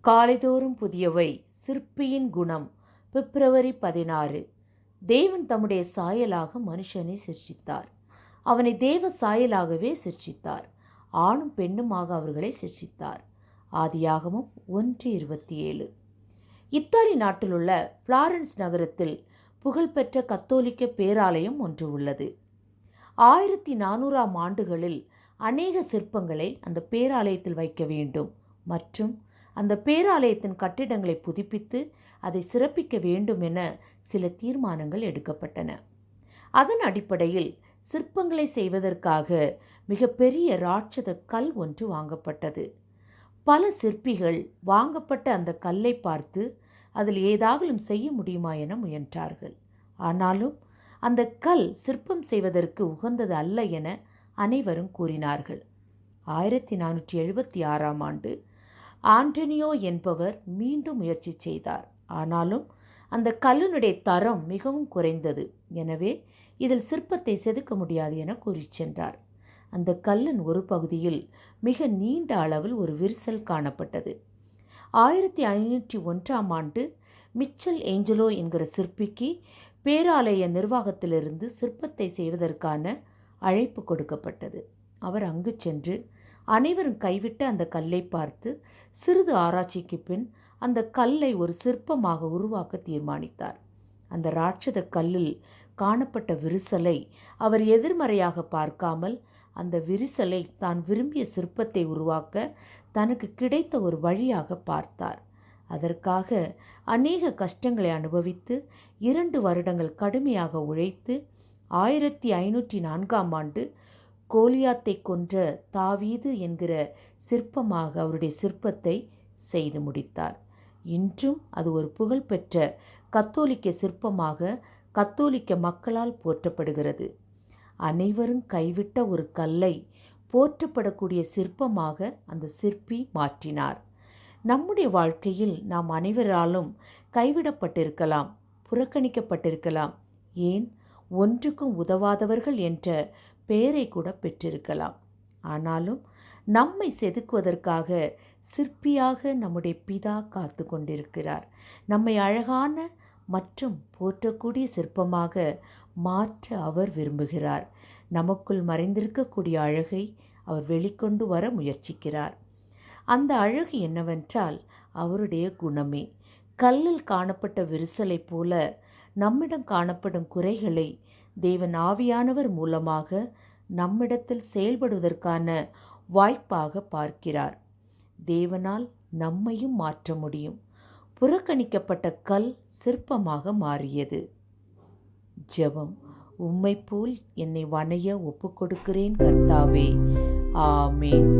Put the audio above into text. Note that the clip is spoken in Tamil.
காலைதோறும் புதியவை. சிற்பியின் குணம். பிப்ரவரி 16. தேவன் தம்முடைய சாயலாக மனுஷனை சிருஷ்டித்தார். அவனை தேவ சாயலாகவே சிருஷ்டித்தார். ஆணும் பெண்ணுமாக அவர்களை சிருஷ்டித்தார். ஆதியாகமம் 1:27. இத்தாலி நாட்டிலுள்ள பிளாரன்ஸ் நகரத்தில் புகழ்பெற்ற கத்தோலிக்க பேராலயம் ஒன்று உள்ளது. 1400ஆம் ஆண்டுகளில் அநேக சிற்பங்களை அந்த பேராலயத்தில் வைக்க வேண்டும் மற்றும் அந்த பேராலயத்தின் கட்டிடங்களை புதுப்பித்து அதை சிறப்பிக்க வேண்டும் என சில தீர்மானங்கள் எடுக்கப்பட்டன. அதன் அடிப்படையில் சிற்பங்களை செய்வதற்காக மிகப்பெரிய ராட்சத கல் ஒன்று வாங்கப்பட்டது. பல சிற்பிகள் வாங்கப்பட்ட அந்த கல்லை பார்த்து அதில் ஏதாகலும் செய்ய முடியுமா என முயன்றார்கள். ஆனாலும் அந்த கல் சிற்பம் செய்வதற்கு உகந்தது அல்ல என அனைவரும் கூறினார்கள். 1476ஆம் ஆண்டு ஆண்டனியோ என்பவர் மீண்டும் முயற்சி செய்தார். ஆனாலும் அந்த கல்லினுடைய தரம் மிகவும் குறைந்தது. எனவே இதில் சிற்பத்தை செதுக்க முடியாது என கூறி சென்றார். அந்த கல்லின் ஒரு பகுதியில் மிக நீண்ட அளவில் ஒரு விரிசல் காணப்பட்டது. 1501ஆம் ஆண்டு மிச்சல் ஏஞ்சலோ என்கிற சிற்பிக்கு பேராலய நிர்வாகத்திலிருந்து சிற்பத்தை செய்வதற்கான அழைப்பு கொடுக்கப்பட்டது. அவர் அங்கு சென்று அனைவரும் கைவிட்ட அந்த கல்லை பார்த்து சிறிது ஆராய்ச்சிக்கு பின் அந்த கல்லை ஒரு சிற்பமாக உருவாக்க தீர்மானித்தார். அந்த ராட்சத கல்லில் காணப்பட்ட விரிசலை அவர் எதிர்மறையாக பார்க்காமல் அந்த விரிசலை தான் விரும்பிய சிற்பத்தை உருவாக்க தனக்கு கிடைத்த ஒரு வழியாக பார்த்தார். அதற்காக அநேக கஷ்டங்களை அனுபவித்து 2 வருடங்கள் கடுமையாக உழைத்து 1504ஆம் ஆண்டு கோலியாத்தை கொன்ற தாவீது என்கிற சிற்பமாக அவருடைய சிற்பத்தை செய்து முடித்தார். இன்றும் அது ஒரு புகழ்பெற்ற கத்தோலிக்க சிற்பமாக கத்தோலிக்க மக்களால் போற்றப்படுகிறது. அனைவரும் கைவிட்ட ஒரு கல்லை போற்றப்படக்கூடிய சிற்பமாக அந்த சிற்பி மாற்றினார். நம்முடைய வாழ்க்கையில் நாம் அனைவராலும் கைவிடப்பட்டிருக்கலாம், புறக்கணிக்கப்பட்டிருக்கலாம், ஏன் ஒன்றுக்கும் உதவாதவர்கள் என்ற பெயரை கூட பெற்றிருக்கலாம். ஆனாலும் நம்மை செதுக்குவதற்காக சிற்பியாக நம்முடைய பிதா காத்து கொண்டிருக்கிறார். நம்மை அழகான மற்றும் போற்றக்கூடிய சிற்பமாக மாற்ற அவர் விரும்புகிறார். நமக்குள் மறைந்திருக்கக்கூடிய அழகை அவர் வெளிக்கொண்டு வர முயற்சிக்கிறார். அந்த அழகு என்னவென்றால் அவருடைய குணமே. கல்லில் காணப்பட்ட விரிசலை போல நம்மிடம் காணப்படும் குறைகளை தேவன் ஆவியானவர் மூலமாக நம்மிடத்தில் செயல்படுவதற்கான வாய்ப்பாக பார்க்கிறார். தேவனால் நம்மையும் மாற்ற முடியும். புறக்கணிக்கப்பட்ட கல் சிற்பமாக மாறியது. ஜெபம். உம்மை போல் என்னை வணைய ஒப்புக்கொடுக்கிறேன் கர்த்தாவே. ஆமென்.